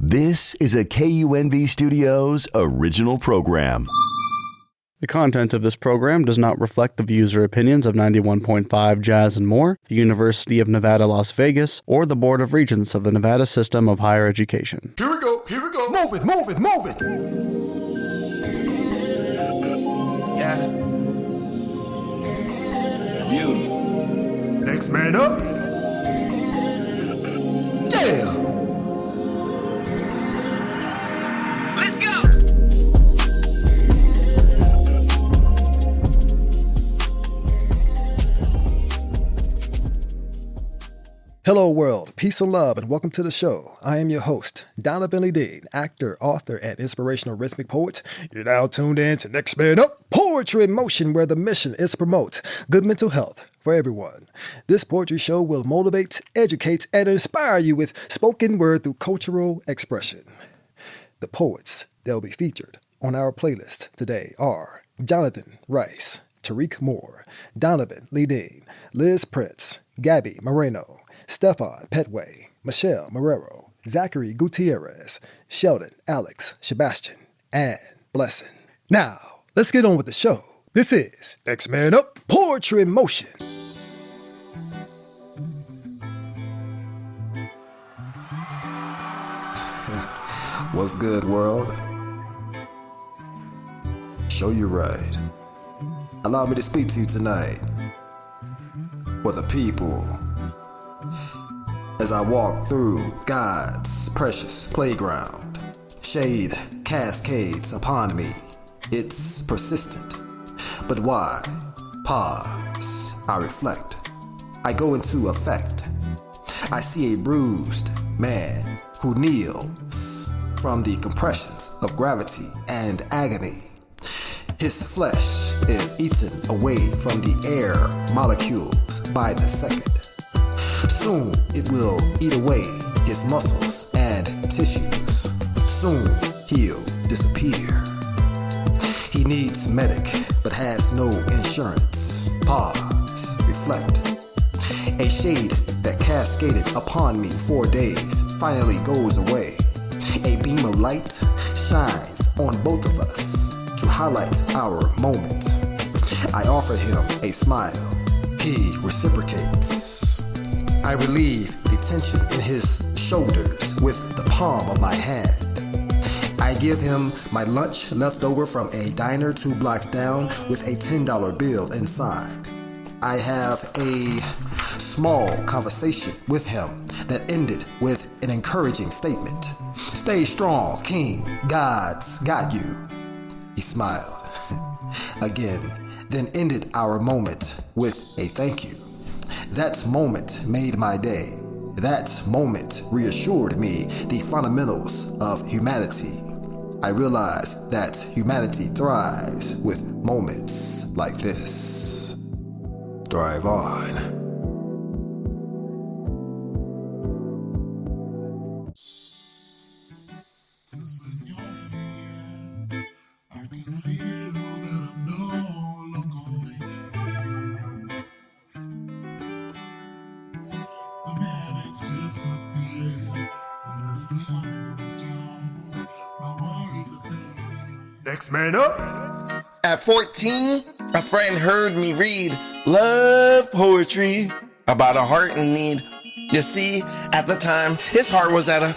This is a KUNV Studios original program. The content of this program does not reflect the views or opinions of 91.5 Jazz and More, the University of Nevada, Las Vegas, or the Board of Regents of the Nevada System of Higher Education. Here we go, move it, move it, move it. Yeah. Beautiful. Next man up. Yeah. Hello world, peace and love, and welcome to the show. I am your host, Donavan LeDean, actor, author, and inspirational rhythmic poet. You're now tuned in to Next Man Up, Poetry in Motion, where the mission is to promote good mental health for everyone. This poetry show will motivate, educate, and inspire you with spoken word through cultural expression. The poets that will be featured on our playlist today are Jonathan Rice, Tariq Moore, Donavan LeDean, Liz Prince, Gabby Moreno, Stefan Petway, Michelle Marrero, Zachary Gutierrez, Sheldon Alex Sebastian, and Blessing. Now, let's get on with the show. This is Next Man Up, Poetry in Motion. What's good, world? Show you right. Allow me to speak to you tonight. For the people. As I walk through God's precious playground, shade cascades upon me. It's persistent. But why? Pause. I reflect. I go into effect. I see a bruised man who kneels from the compressions of gravity and agony. His flesh is eaten away from the air molecules by the second. Soon it will eat away his muscles and tissues. Soon he'll disappear. He needs medic, but has no insurance. Pause, reflect. A shade that cascaded upon me for days finally goes away. A beam of light shines on both of us to highlight our moment. I offer him a smile. He reciprocates. I relieve the tension in his shoulders with the palm of my hand. I give him my lunch left over from a diner 2 blocks down with a $10 bill inside. I have a small conversation with him that ended with an encouraging statement. Stay strong, King. God's got you. He smiled again, then ended our moment with a thank you. That moment made my day. That moment reassured me the fundamentals of humanity. I realized that humanity thrives with moments like this. Thrive on. Next man up. At 14, a friend heard me read love poetry about a heart in need. You see, at the time, his heart was at a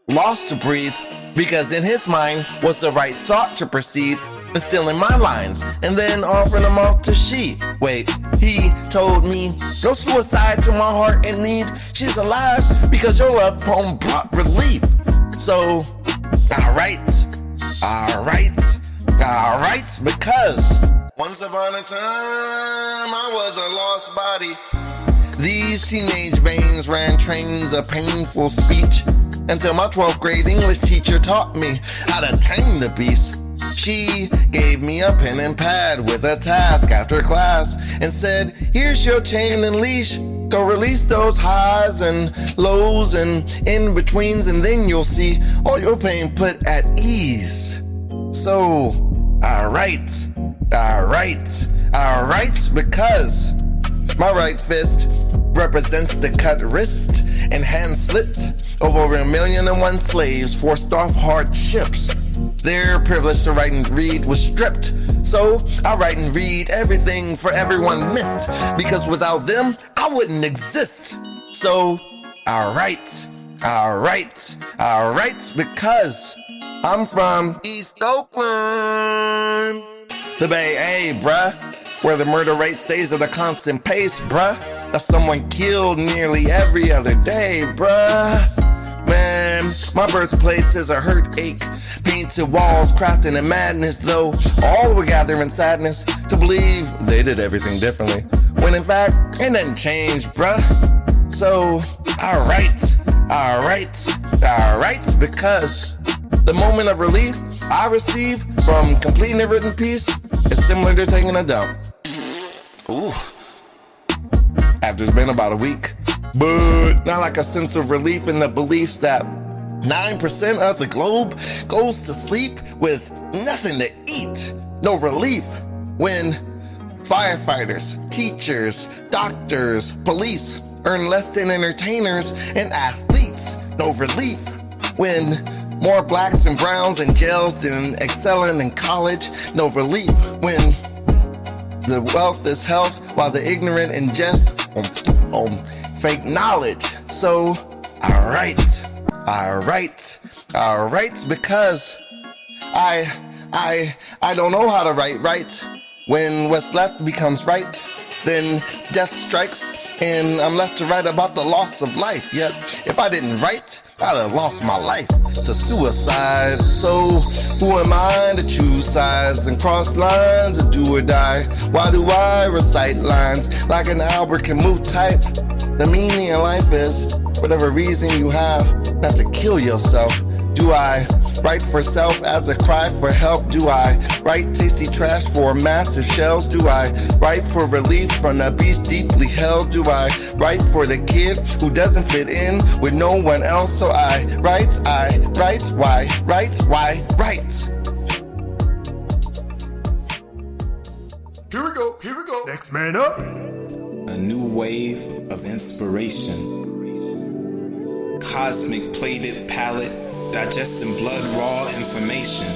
loss to breathe, because in his mind was the right thought to proceed, instilling my lines, and then offering them off to she. Wait, he told me, no suicide to my heart in need. She's alive because your love poem brought relief. So, alright, because once upon a time I was a lost body. These teenage veins ran trains of painful speech until my 12th grade English teacher taught me how to tame the beast. She gave me a pen and pad with a task after class and said, here's your chain and leash. Go release those highs and lows and in-betweens, and then you'll see all your pain put at ease. So, alright, because My right fist represents the cut wrist and hand slit of over 1,000,001 slaves forced off hardships. Their privilege to write and read was stripped. So I write and read everything for everyone missed, because without them, I wouldn't exist. So I write, because I'm from East Oakland, the Bay A, bruh, where the murder rate stays at a constant pace, bruh. As someone killed nearly every other day, bruh. Man, my birthplace is a hurt ache. Painted walls crafting in madness, though all were gathering sadness to believe they did everything differently, when in fact, it didn't change, bruh. So, I write because the moment of relief I receive from completing a written piece is similar to taking a dump. Ooh. After it's been about a week. But not like a sense of relief in the beliefs that 9% of the globe goes to sleep with nothing to eat. No relief when firefighters, teachers, doctors, police earn less than entertainers and athletes. No relief when more blacks and browns in jails than excelling in college. No relief when the wealth is health while the ignorant ingest fake knowledge. So I write because I don't know how to write right. When what's left becomes right, then death strikes and I'm left to write about the loss of life. Yet if I didn't write, I'd have lost my life to suicide. So who am I to choose sides and cross lines or do or die? Why do I recite lines like an Albert Camus type? The meaning of life is whatever reason you have not to kill yourself. Do I write for self as a cry for help? Do I write tasty trash for massive shells? Do I write for relief from the beast deeply held? Do I write for the kid who doesn't fit in with no one else? So I write, why? Here we go. Next man up. A new wave of inspiration. Cosmic plated palette, digesting blood raw information.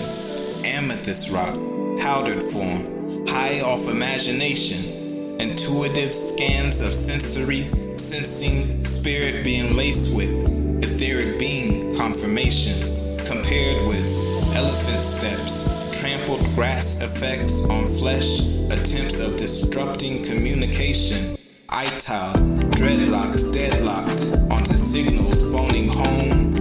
Amethyst rock, powdered form, high off imagination. Intuitive scans of sensory, sensing, spirit being laced with etheric being confirmation. Compared with elephant steps, trampled grass effects on flesh, attempts of disrupting communication. Ital, dreadlocks deadlocked onto signals phoning home,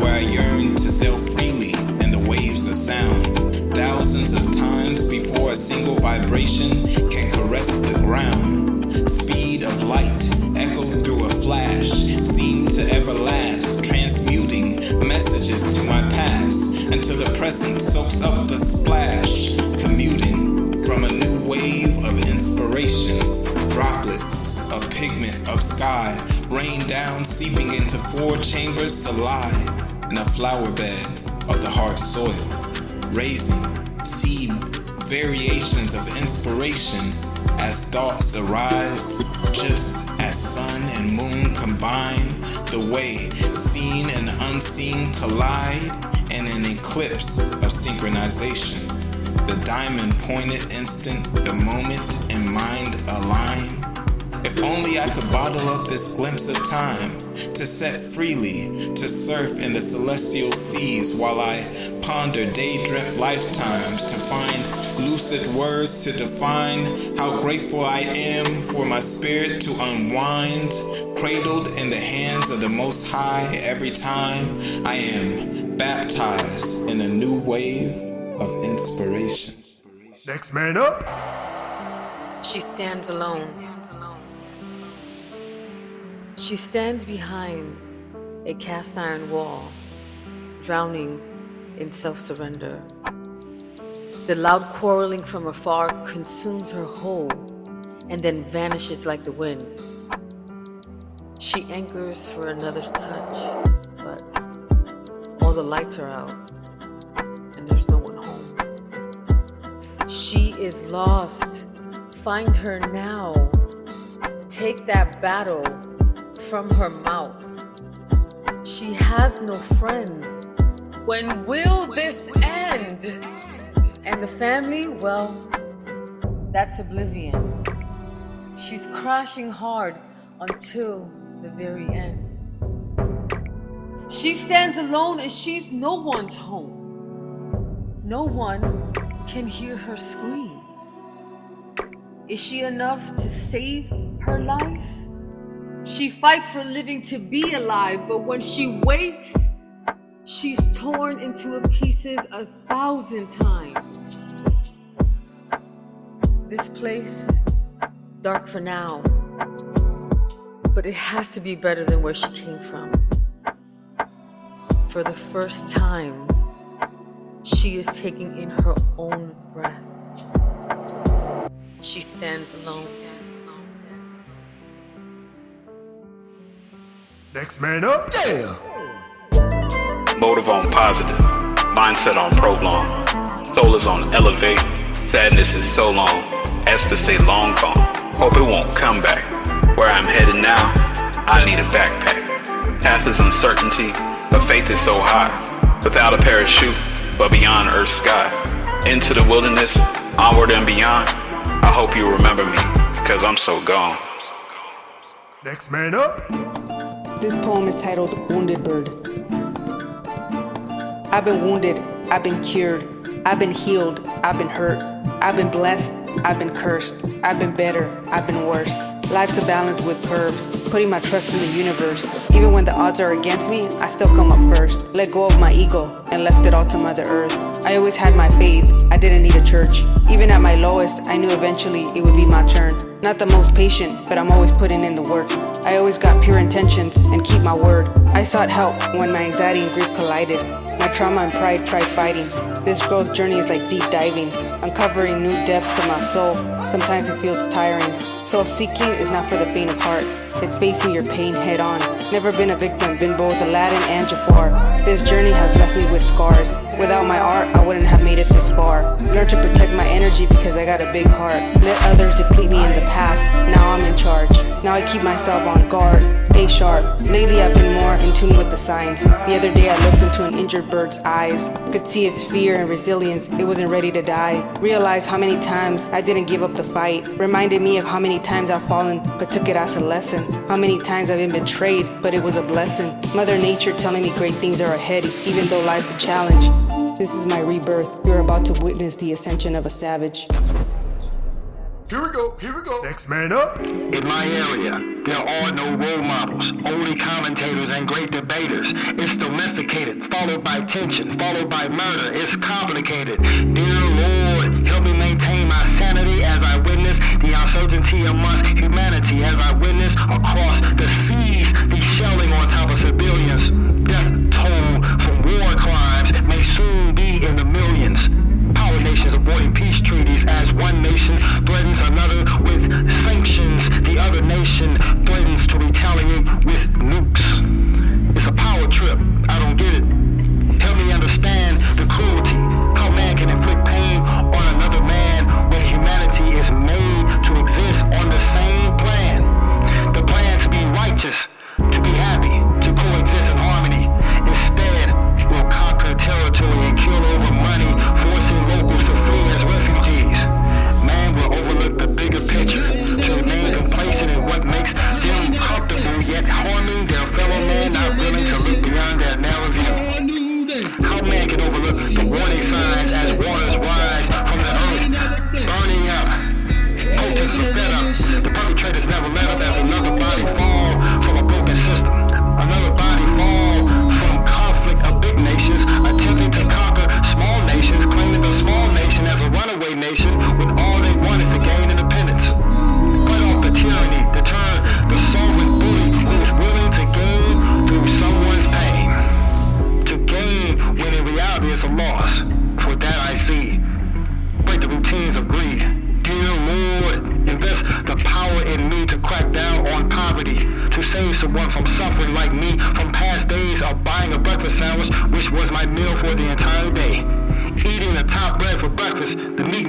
where I yearn to sail freely in the waves of sound. Thousands of times before a single vibration can caress the ground. Speed of light, echoed through a flash, seem to everlast, transmuting messages to my past until the present soaks up the splash, commuting from a new wave of inspiration. Droplets, a pigment of sky, rain down, seeping into 4 chambers to lie in a flower bed of the hard soil, raising seed variations of inspiration as thoughts arise, just as sun and moon combine, the way seen and unseen collide in an eclipse of synchronization. The diamond pointed instant, the moment and mind align. If only I could bottle up this glimpse of time, to set freely, to surf in the celestial seas while I ponder daydreamt lifetimes, to find lucid words to define how grateful I am for my spirit to unwind, cradled in the hands of the Most High every time I am baptized in a new wave of inspiration. Next man up. She stands alone. She stands behind a cast iron wall, drowning in self-surrender. The loud quarreling from afar consumes her whole and then vanishes like the wind. She anchors for another's touch, but all the lights are out and there's no one home. She is lost. Find her now. Take that battle from her mouth. She has no friends. When will this end? And the family, well, that's oblivion. She's crashing hard until the very end. She stands alone and she's no one's home. No one can hear her screams. Is she enough to save her life? She fights for living to be alive, but when she wakes, she's torn into pieces 1,000 times. This place, dark for now, but it has to be better than where she came from. For the first time, she is taking in her own breath. She stands alone. Next man up. Yeah. Motive on positive, mindset on prolong. Soul is on elevate, sadness is so long, as to say long gone. Hope it won't come back. Where I'm headed now, I need a backpack. Path is uncertainty, but faith is so high. Without a parachute, but beyond Earth's sky. Into the wilderness, onward and beyond. I hope you remember me, cause I'm so gone. Next man up. This poem is titled Wounded Bird. I've been wounded, I've been cured, I've been healed, I've been hurt, I've been blessed, I've been cursed, I've been better, I've been worse. Life's a balance with curves, putting my trust in the universe. Even when the odds are against me, I still come up first. Let go of my ego and left it all to Mother Earth. I always had my faith, I didn't need a church. Even at my lowest, I knew eventually it would be my turn. Not the most patient, but I'm always putting in the work. I always got pure intentions and keep my word. I sought help when my anxiety and grief collided. My trauma and pride tried fighting. This growth journey is like deep diving, uncovering new depths to my soul. Sometimes it feels tiring. Self-seeking is not for the faint of heart. It's facing your pain head on. Never been a victim, been both Aladdin and Jafar. This journey has left me with scars. Without my art, I wouldn't have made it this far. Learn to protect my energy because I got a big heart. Let others deplete me in the past, now I'm in charge. Now I keep myself on guard, stay sharp. Lately I've been more in tune with the signs. The other day I looked into an injured bird's eyes. Could see its fear and resilience, it wasn't ready to die. Realized how many times I didn't give up the fight. Reminded me of how many times I've fallen, but took it as a lesson. How many times I've been betrayed, but it was a blessing. Mother Nature telling me great things are ahead, even though life's a challenge. This is my rebirth. You're about to witness the ascension of a savage. Here we go, here we go. Next man up. In my area, there are no role models, only commentators and great debaters. It's domesticated, followed by tension, followed by murder. It's complicated. Dear Lord, help me maintain my sanity as I witness the uncertainty amongst humanity, as I witness across the seas the shelling on top of civilians. Death toll from war crimes may soon be in the millions. Power nations avoiding peace treaties as one nation threatens another with sanctions. The other nation threatens to retaliate with nukes. It's a power trip. I don't get it. Help me understand the cruelty. How man can inflict pain on another man when humanity is made to exist on the same plan. The plan to be righteous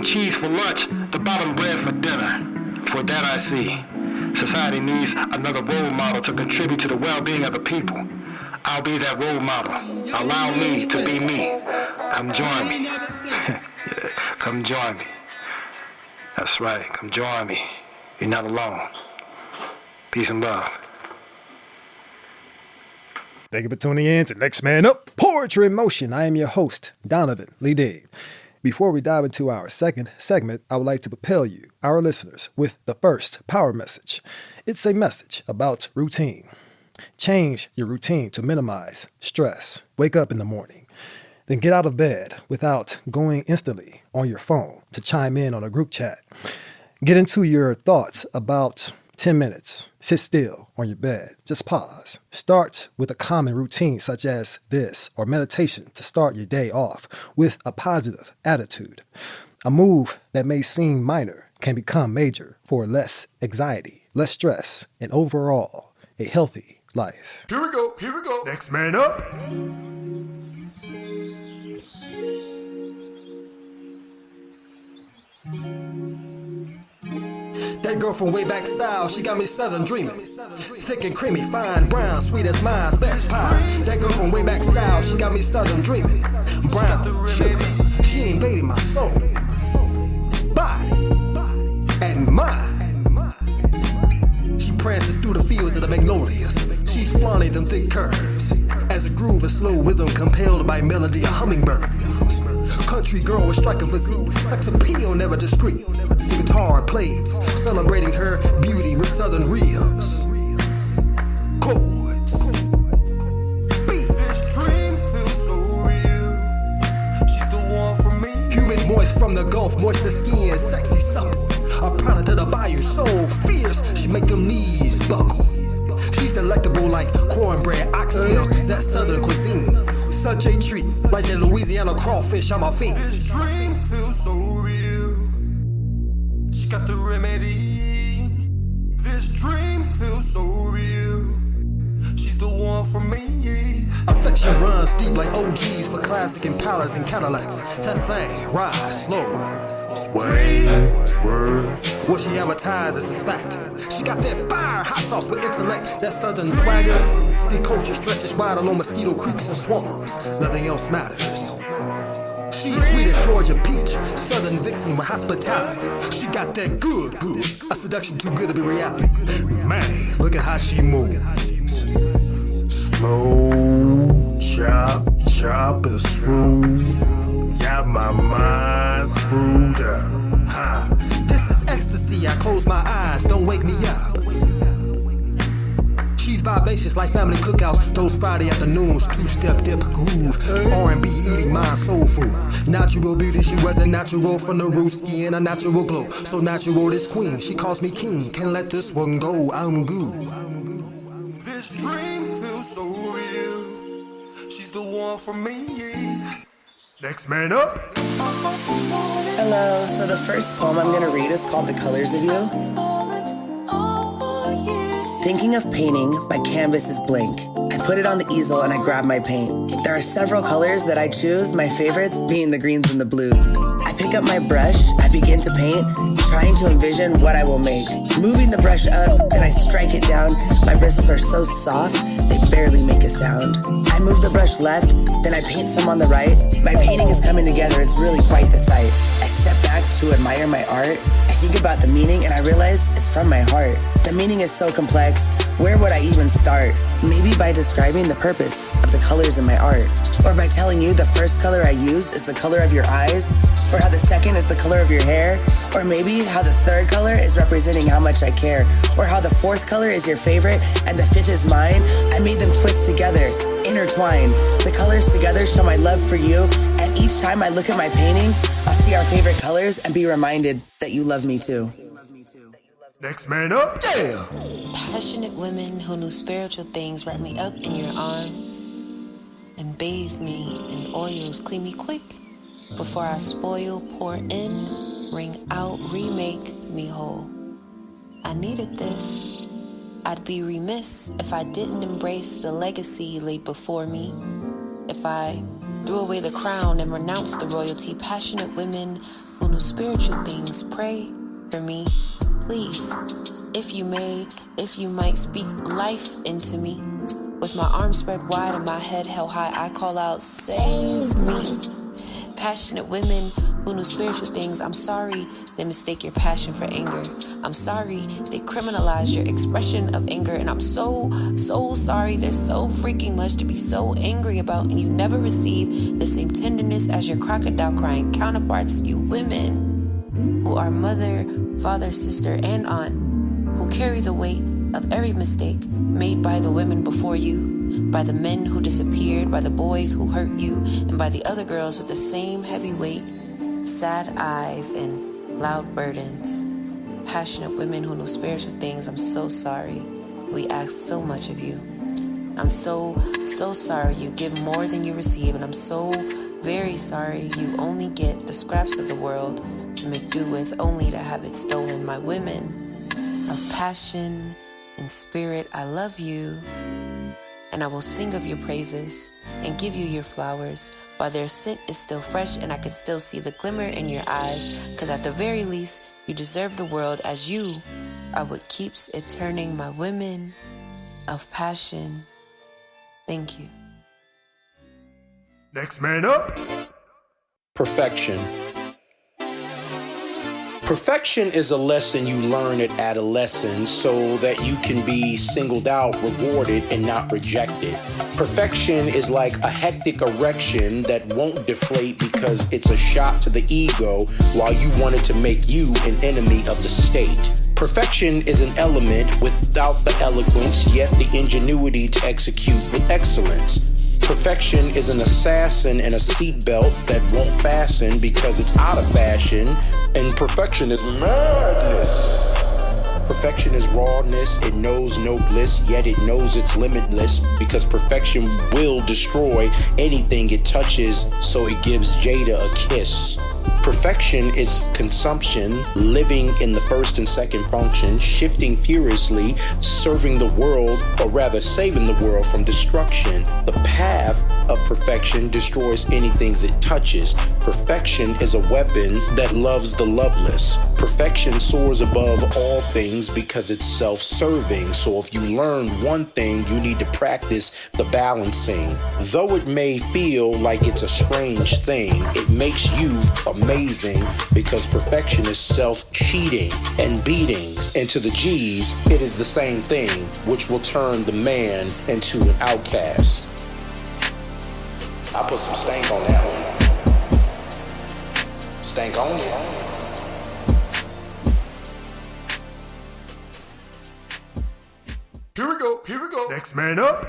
cheese for lunch, the bottom bread for dinner. For that I see. Society needs another role model to contribute to the well-being of the people. I'll be that role model. Allow me to be me. Come join me. Come join me. That's right. Come join me. You're not alone. Peace and love. Thank you for tuning in to Next Man Up, Poetry in Motion. I am your host, Donavan LeDean. Before we dive into our second segment, I would like to propel you, our listeners, with the first power message. It's a message about routine. Change your routine to minimize stress. Wake up in the morning. Then get out of bed without going instantly on your phone to chime in on a group chat. Get into your thoughts about 10 minutes. Sit still on your bed. Just pause. Start with a common routine such as this or meditation to start your day off with a positive attitude. A move that may seem minor can become major for less anxiety, less stress, and overall a healthy life. Here we go. Next man up. That girl from way back south, she got me southern dreaming. Thick and creamy, fine, brown, sweet as mine's best pies. That girl from way back south, she got me southern dreaming. Brown, sugar, she invaded my soul, body, and mind. She prances through the fields of the magnolias. She's flaunting them thick curves as a groove of slow rhythm compelled by melody of hummingbirds. Country girl with striking physique, sex appeal never discreet. The guitar plays, celebrating her beauty with southern rhythms. Chords. Beat. This dream feels so real. She's the one for me. Humid moist from the Gulf, moist the skin, sexy supple. A product of the bayou, so fierce, she make them knees buckle. She's delectable like cornbread, oxtails, that southern cuisine. Such a treat, like that Louisiana crawfish, I'm a fiend. This dream feels so real. She got the remedy. This dream feels so real. She's the one for me. Affection runs deep like OGs for classic Impalas and Cadillacs. That thing, rise slow. Sway, swerve. What she advertises is fact. She got that fire, hot sauce with intellect, that southern swagger. The culture stretches wide along mosquito creeks and swamps. Nothing else matters. She's sweet as Georgia peach, southern vixen with hospitality. She got that good, a seduction too good to be reality. Man, look at how she moves. Slow, chop and screw. Got my mind screwed up. Ha. This is ecstasy, I close my eyes, don't wake me up. She's vivacious like family cookouts, those Friday afternoons, two-step dip groove. R&B eating my soul food. Natural beauty, she wasn't natural from the root, skin a natural glow. So natural this queen, she calls me king. Can't let this one go, I'm good. This dream feels so real. She's the one for me. Next man up. Hello, so the first poem I'm gonna read is called The Colors of You. Thinking of painting, my canvas is blank. I put it on the easel and I grab my paint. There are several colors that I choose, my favorites being the greens and the blues. I pick up my brush, I begin to paint, trying to envision what I will make. Moving the brush up, then I strike it down. My bristles are so soft, they barely make a sound. I move the brush left, then I paint some on the right. My painting is coming together, it's really quite the sight. I step back to admire my art. I think about the meaning and I realize it's from my heart. The meaning is so complex, where would I even start? Maybe by describing the purpose of the colors in my art. Or by telling you the first color I used is the color of your eyes, or how the second is the color of your hair, or maybe how the third color is representing how much I care, or how the fourth color is your favorite and the fifth is mine. I made them twist together, intertwine. The colors together show my love for you, and each time I look at my painting, I'll see our favorite colors and be reminded that you love me too. Next man up. Damn. Passionate women who knew spiritual things wrap me up in your arms and bathe me in oils, clean me quick before I spoil, pour in, wring out, remake me whole. I needed this. I'd be remiss if I didn't embrace the legacy laid before me. If I threw away the crown and renounced the royalty, passionate women who who know spiritual things, pray for me, please. If you may, if you might speak life into me. With my arms spread wide and my head held high, I call out, save me. Passionate women who know spiritual things, I'm sorry they mistake your passion for anger. I'm sorry they criminalize your expression of anger. And I'm so sorry there's so freaking much to be so angry about, and you never receive the same tenderness as your crocodile crying counterparts, you women who are mother, father, sister, and aunt, who carry the weight of every mistake made by the women before you, by the men who disappeared, by the boys who hurt you, and by the other girls with the same heavy weight, sad eyes, and loud burdens. Passionate women who know spiritual things, I'm so sorry. We ask so much of you. I'm so sorry you give more than you receive, and I'm so very sorry you only get the scraps of the world to make do with, only to have it stolen. My women of passion and spirit, I love you, and I will sing of your praises and give you your flowers while their scent is still fresh and I can still see the glimmer in your eyes, because at the very least you deserve the world, as you are what keeps it turning. My women of passion, thank you. Next man up. Perfection. Perfection is a lesson you learn at adolescence so that you can be singled out, rewarded, and not rejected. Perfection is like a hectic erection that won't deflate because it's a shot to the ego while you wanted to make you an enemy of the state. Perfection is an element without the eloquence, yet the ingenuity to execute with excellence. Perfection is an assassin in a seatbelt that won't fasten because it's out of fashion, and perfection is madness. Perfection is rawness, it knows no bliss, yet it knows it's limitless, because perfection will destroy anything it touches, so it gives Jada a kiss. Perfection is consumption, living in the first and second function, shifting furiously, serving the world, or rather saving the world from destruction. The path of perfection destroys anything it touches. Perfection is a weapon that loves the loveless. Perfection soars above all things because it's self-serving. So if you learn one thing, you need to practice the balancing. Though it may feel like it's a strange thing, it makes you amazing because perfection is self-cheating and beatings. And to the G's, it is the same thing, which will turn the man into an outcast. I put some stank on that one. Stank on it. Here we go. Next man up.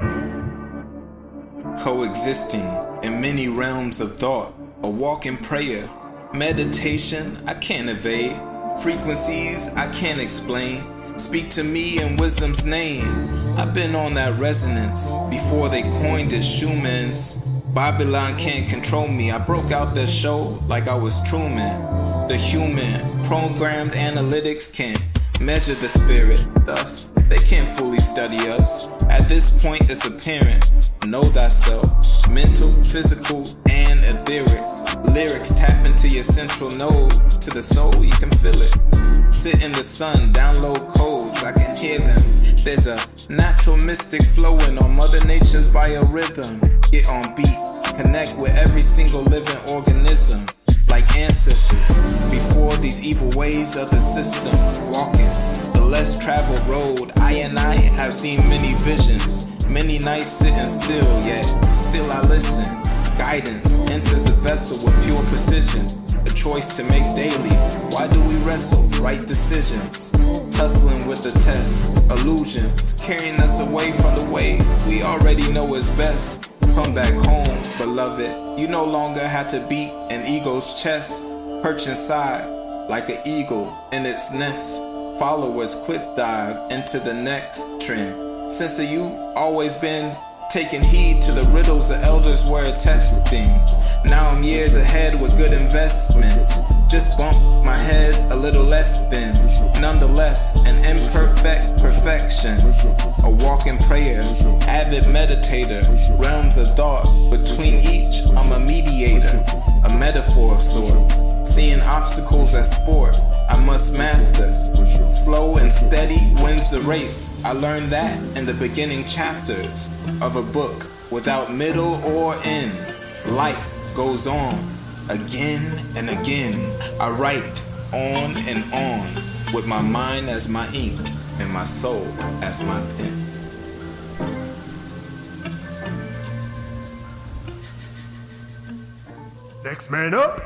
Coexisting in many realms of thought, a walking prayer, meditation I can't evade, frequencies I can't explain. Speak to me in wisdom's name. I've been on that resonance before they coined it Schumann's. Babylon can't control me. I broke out the show like I was Truman. The human programmed analytics can't measure the spirit, thus they can't fully study us. At this point it's apparent, know thyself, mental, physical, and etheric. Lyrics tap into your central node, to the soul you can feel it. Sit in the sun, download codes, I can hear them. There's a natural mystic flowing on Mother Nature's biorhythm. Get on beat, connect with every single living organism. Like ancestors, before these evil ways of the system. Walking the less traveled road, I have seen many visions. Many nights sitting still, yet still I listen. Guidance enters a vessel with pure precision. A choice to make daily. Why do we wrestle? Right decisions. Tussling with the test. Illusions carrying us away from the way we already know is best. Come back home, beloved. You no longer have to beat an ego's chest. Perch inside like an eagle in its nest. Followers cliff dive into the next trend. Since you always been taking heed to the riddles the elders were attesting. Now I'm years ahead with good investments. Just bump my head a little less than. Nonetheless, an imperfect perfection. A walking prayer, avid meditator. Realms of thought, between each I'm a mediator. A metaphor of sorts. Seeing obstacles as sport, I must master. Slow and steady wins the race. I learned that in the beginning chapters of a book without middle or end. Life goes on again and again. I write on and on with my mind as my ink and my soul as my pen. Next man up.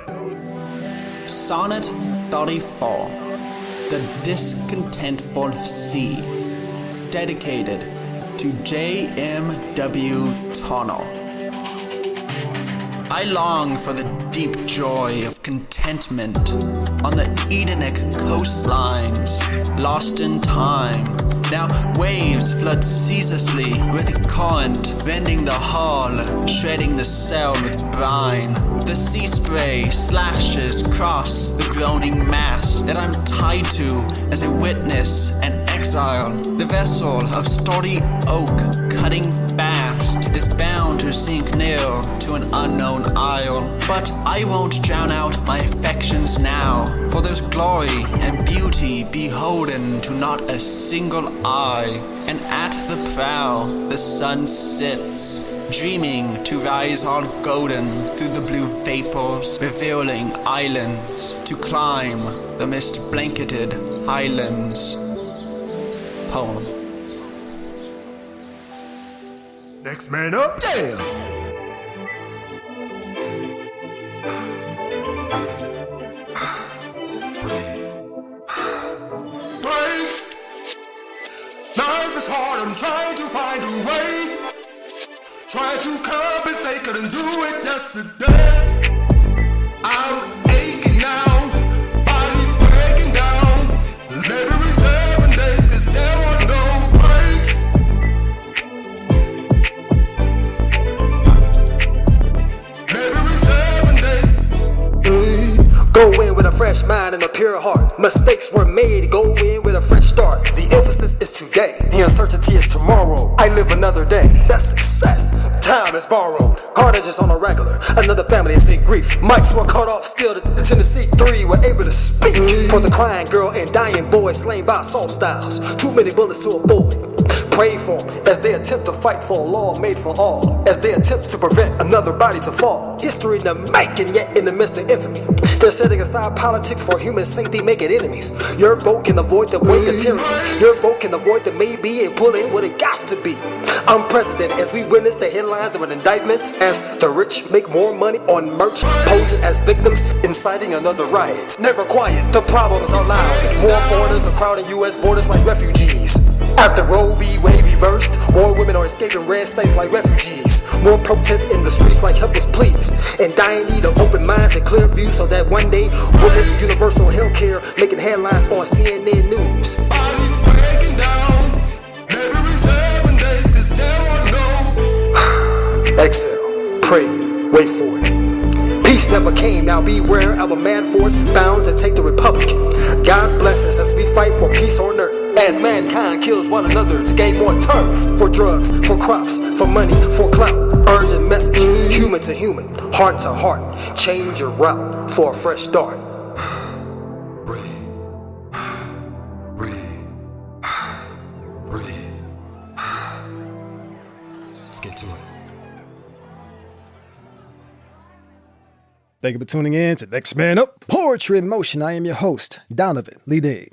Sonnet 34. The Discontentful Sea. Dedicated to J.M.W. Tunnel. I long for the deep joy of contentment on the Edenic coastlines, lost in time. Now waves flood ceaselessly with a current, bending the hull, shredding the sail with brine. The sea spray slashes across the groaning mast that I'm tied to as a witness and exile. The vessel of sturdy oak, cutting fast, is bound to sink near to an unknown isle. But I won't drown out my affections now, for there's glory and beauty beholden to not a single eye. And at the prow the sun sits, dreaming to rise all golden through the blue vapors, revealing islands to climb the mist-blanketed highlands. Poem. Next man up. Yeah. Breaks. Life is hard, I'm trying to find a way. Trying to compensate, couldn't do it yesterday. I'm aching now, body's breaking down. Laboring 7 days, 'cause there are no breaks. Laboring 7 days. Go in with a fresh mind and a pure heart. Mistakes were made, go in with a fresh start. The emphasis is today, the uncertainty is tomorrow. I live another day, that's success. Time is borrowed, carnage is on a regular. Another family is in grief. Mics were cut off, still the Tennessee 3 were able to speak. For the crying girl and dying boy slain by assault styles. Too many bullets to avoid. Pray for them as they attempt to fight for a law made for all. As they attempt to prevent another body to fall. History in the making, yet in the midst of infamy. They're setting aside politics for human safety, making enemies. Your vote can avoid the wake of tyranny. Your vote can avoid the maybe and pull in what it got to be. Unprecedented as we witness the headlines of an indictment. As the rich make more money on merch, posing as victims, inciting another riot. Never quiet, the problems are loud. More foreigners are crowding U.S. borders like refugees. After Roe v. Wade reversed, more women are escaping red states like refugees. More protests in the streets like help us please. And dying need of open minds and clear views so that one day we'll miss universal health care, making headlines on CNN News. Bodies breaking down. Laboring 7 days, 'cause there are no. Exhale, pray, wait for it. Peace never came, now beware of a mad force bound to take the republic. God bless us as we fight for peace on earth. As mankind kills one another to gain more turf. For drugs, for crops, for money, for clout. Urgent message, human to human, heart to heart. Change your route for a fresh start. Breathe. Breathe. Breathe. Let's get to it. Thank you for tuning in to Next Man Up, Poetry in Motion. I am your host, Donavan LeDean.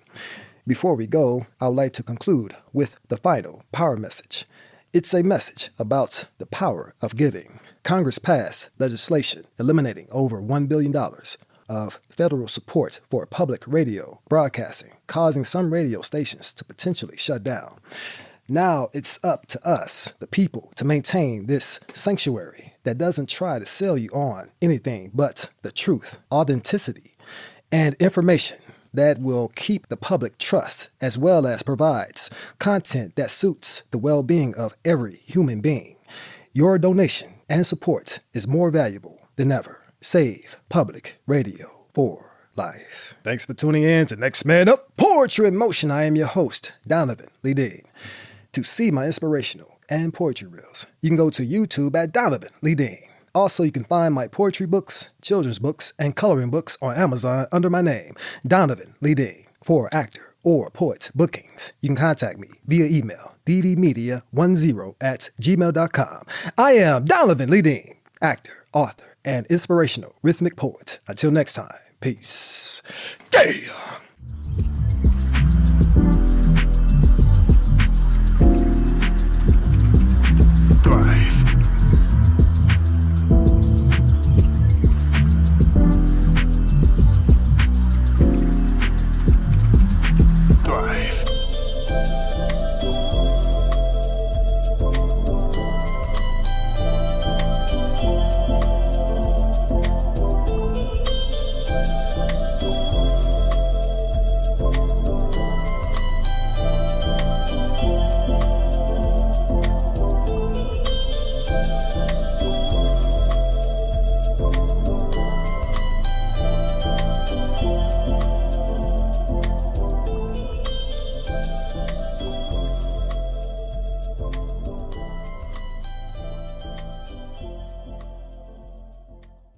Before we go, I would like to conclude with the final power message. It's a message about the power of giving. Congress passed legislation eliminating over $1 billion of federal support for public radio broadcasting, causing some radio stations to potentially shut down. Now it's up to us, the people, to maintain this sanctuary that doesn't try to sell you on anything but the truth, authenticity, and information that will keep the public trust, as well as provides content that suits the well-being of every human being. Your donation and support is more valuable than ever. Save public radio for life. Thanks for tuning in to Next Man Up, Poetry in Motion. I am your host, Donavan LeDean. To see my inspirational and poetry reels, you can go to YouTube at Donavan LeDean. Also, you can find my poetry books, children's books, and coloring books on Amazon under my name, Donavan LeDean, for actor or poet bookings. You can contact me via email, dvmedia10@gmail.com. I am Donavan LeDean, actor, author, and inspirational rhythmic poet. Until next time, peace. Yeah!